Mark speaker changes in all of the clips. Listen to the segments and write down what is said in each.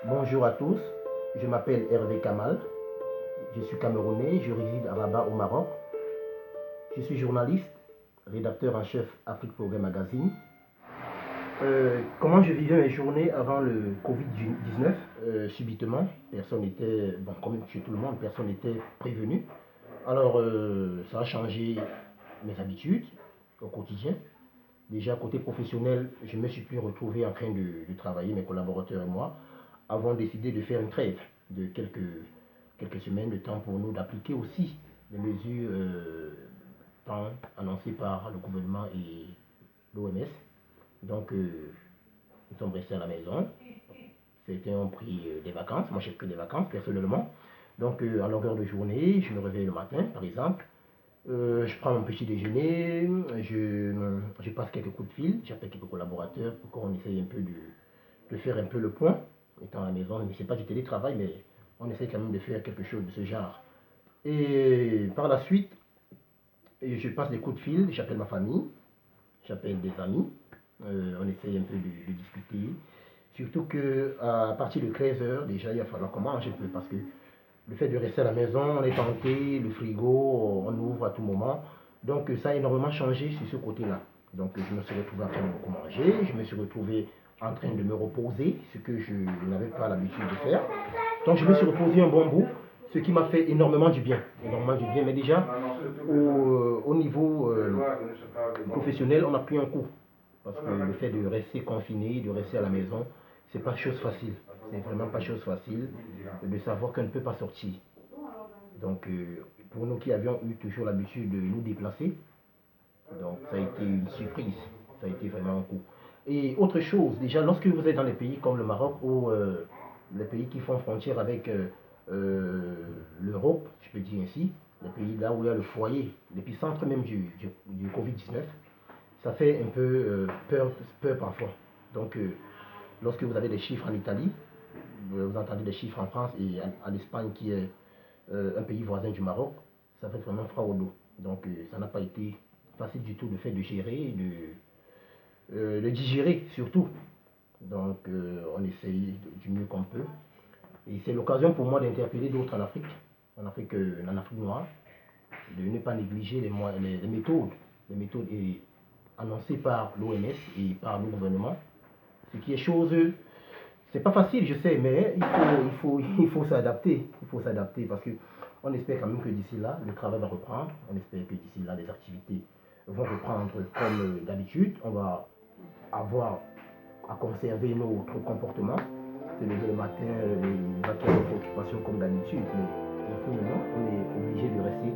Speaker 1: Bonjour à tous, je m'appelle Hervé Kamal, je suis camerounais, je réside à Rabat au Maroc. Je suis journaliste, rédacteur en chef Afrique Progrès Magazine. Comment je vivais mes journées avant le Covid-19 subitement, personne n'était, bon, comme chez tout le monde, personne n'était prévenu. Alors, ça a changé mes habitudes au quotidien. Déjà, côté professionnel, je ne me suis plus retrouvé en train de travailler, mes collaborateurs et moi avons décidé de faire une trêve de quelques semaines de temps pour nous d'appliquer aussi les mesures annoncées par le gouvernement et l'OMS. Donc, nous sommes restés à la maison. Certains ont pris des vacances. Moi, j'ai pris des vacances personnellement. Donc, à longueur de journée, je me réveille le matin, par exemple. Je prends mon petit déjeuner, je passe quelques coups de fil, j'appelle quelques collaborateurs pour qu'on essaye un peu de faire un peu le point, étant à la maison, mais c'est pas du télétravail, mais on essaie quand même de faire quelque chose de ce genre. Et par la suite, je passe des coups de fil, j'appelle ma famille, j'appelle des amis, on essaye un peu de discuter. Surtout que à partir de 13 h, déjà, il va falloir qu'on mange un peu parce que le fait de rester à la maison, on est tenté, le frigo, on ouvre à tout moment. Donc ça a énormément changé sur ce côté-là. Donc je me suis retrouvé en train de beaucoup manger, je me suis retrouvé en train de me reposer, ce que je n'avais pas l'habitude de faire. Donc je me suis reposé un bon bout, ce qui m'a fait énormément du bien. Énormément du bien, mais déjà, au niveau professionnel, on a pris un coup. Parce que le fait de rester confiné, de rester à la maison, c'est pas chose facile. C'est vraiment pas chose facile de savoir qu'on ne peut pas sortir. Donc, pour nous qui avions eu toujours l'habitude de nous déplacer, donc ça a été une surprise. Ça a été vraiment un coup. Et autre chose, déjà, lorsque vous êtes dans les pays comme le Maroc ou les pays qui font frontière avec l'Europe, je peux dire ainsi, les pays là où il y a le foyer, l'épicentre même du Covid-19, ça fait un peu peur parfois. Donc, lorsque vous avez des chiffres en Italie, vous entendez des chiffres en France et en Espagne, qui est un pays voisin du Maroc, ça fait vraiment froid au dos. Donc, ça n'a pas été facile du tout le fait de gérer, de digérer surtout. Donc, on essaye du mieux qu'on peut. Et c'est l'occasion pour moi d'interpeller d'autres en Afrique noire, de ne pas négliger les méthodes annoncées par l'OMS et par le gouvernement. Ce qui est chose, c'est pas facile, je sais, mais il faut s'adapter. Il faut s'adapter parce que on espère quand même que d'ici là, le travail va reprendre. On espère que d'ici là, les activités vont reprendre comme d'habitude. On va avoir à conserver notre comportement. Se lever le matin, vaquer à nos préoccupations comme d'habitude. Mais pour le moment, on est obligé de rester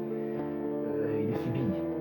Speaker 1: et de subir.